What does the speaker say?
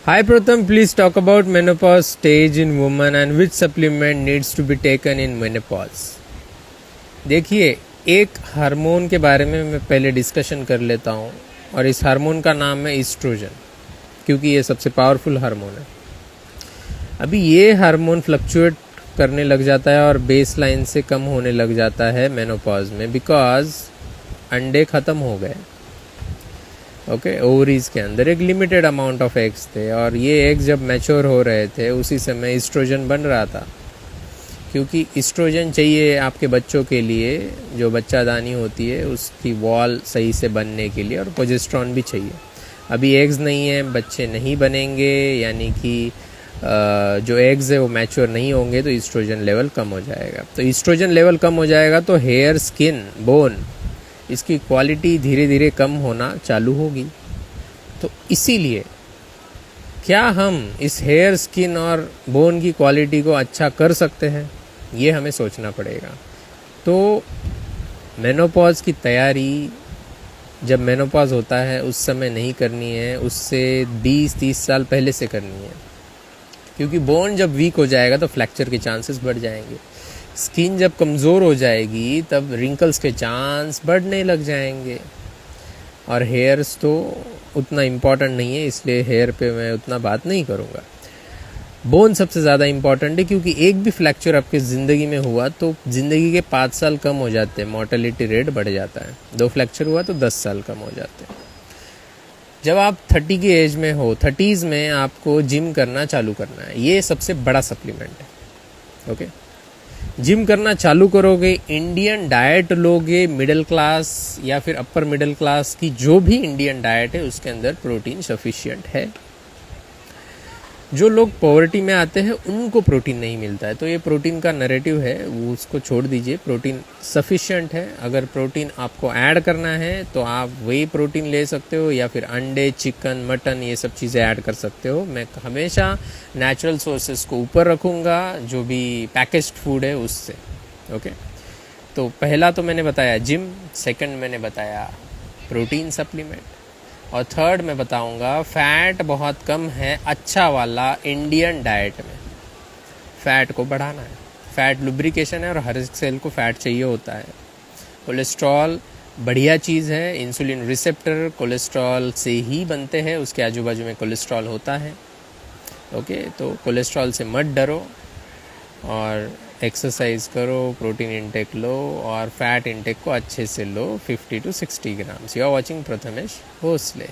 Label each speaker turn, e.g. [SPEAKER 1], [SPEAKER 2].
[SPEAKER 1] Hi Pratham, please talk about menopause stage in woman and which supplement needs to be taken in menopause. देखिए, एक hormone के बारे में मैं पहले डिस्कशन कर लेता हूँ और इस हार्मोन का नाम है ईस्ट्रोजन, क्योंकि ये सबसे पावरफुल हार्मोन है। अभी ये हार्मोन फ्लक्चुएट करने लग जाता है और बेस लाइन से कम होने लग जाता है मेनोपॉज में, बिकॉज अंडे ख़त्म हो गए। ओके, ओवरीज के अंदर एक लिमिटेड अमाउंट ऑफ एग्स थे और ये एग्स जब मैच्योर हो रहे थे उसी समय ईस्ट्रोजन बन रहा था, क्योंकि ईस्ट्रोजन चाहिए आपके बच्चों के लिए, जो बच्चादानी होती है उसकी वॉल सही से बनने के लिए, और प्रोजेस्टेरॉन भी चाहिए। अभी एग्स नहीं है, बच्चे नहीं बनेंगे, यानी कि जो एग्स है वो मैच्योर नहीं होंगे, तो ईस्ट्रोजन लेवल कम हो जाएगा। तो ईस्ट्रोजन लेवल कम हो जाएगा तो हेयर, स्किन, बोन, इसकी क्वालिटी धीरे धीरे कम होना चालू होगी। तो इसीलिए क्या हम इस हेयर, स्किन और बोन की क्वालिटी को अच्छा कर सकते हैं, ये हमें सोचना पड़ेगा। तो मेनोपॉज की तैयारी जब मेनोपॉज होता है उस समय नहीं करनी है, उससे 20-30 साल पहले से करनी है, क्योंकि बोन जब वीक हो जाएगा तो फ्रैक्चर के चांसेस बढ़ जाएंगे। स्किन जब कमज़ोर हो जाएगी तब रिंकल्स के चांस बढ़ने लग जाएंगे। और हेयर्स तो उतना इम्पॉर्टेंट नहीं है, इसलिए हेयर पे मैं उतना बात नहीं करूँगा। बोन सबसे ज़्यादा इम्पॉर्टेंट है, क्योंकि एक भी फ्रैक्चर आपकी ज़िंदगी में हुआ तो ज़िंदगी के 5 साल कम हो जाते हैं, मॉर्टेलिटी रेट बढ़ जाता है। 2 फ्रैक्चर हुआ तो 10 साल कम हो जाते हैं। जब आप 30 की एज में हो, 30s में आपको जिम करना चालू करना है, ये सबसे बड़ा सप्लीमेंट है। ओके, जिम करना चालू करोगे, इंडियन डाइट लोगे, मिडिल क्लास या फिर अपर मिडिल क्लास की जो भी इंडियन डाइट है उसके अंदर प्रोटीन सफिशिएंट है। जो लोग पॉवर्टी में आते हैं उनको प्रोटीन नहीं मिलता है, तो ये प्रोटीन का नैरेटिव है, वो उसको छोड़ दीजिए। प्रोटीन सफिशिएंट है। अगर प्रोटीन आपको ऐड करना है तो आप वही प्रोटीन ले सकते हो, या फिर अंडे, चिकन, मटन, ये सब चीज़ें ऐड कर सकते हो। मैं हमेशा नेचुरल सोर्सेज को ऊपर रखूँगा, जो भी पैकेज्ड फूड है उससे। ओके, तो पहला तो मैंने बताया जिम, सेकंड मैंने बताया प्रोटीन सप्लीमेंट, और थर्ड मैं बताऊंगा फैट बहुत कम है अच्छा वाला इंडियन डाइट में। फैट को बढ़ाना है, फैट लुब्रिकेशन है और हर सेल को फैट चाहिए होता है। कोलेस्ट्रॉल बढ़िया चीज़ है, इंसुलिन रिसेप्टर कोलेस्ट्रॉल से ही बनते हैं, उसके आजू बाजू में कोलेस्ट्रॉल होता है। ओके, तो कोलेस्ट्रॉल से मत डरो और एक्सरसाइज करो, प्रोटीन इंटेक लो और फैट इंटेक को अच्छे से लो, 50 to 60 grams. You are watching Prathamesh Bhosle.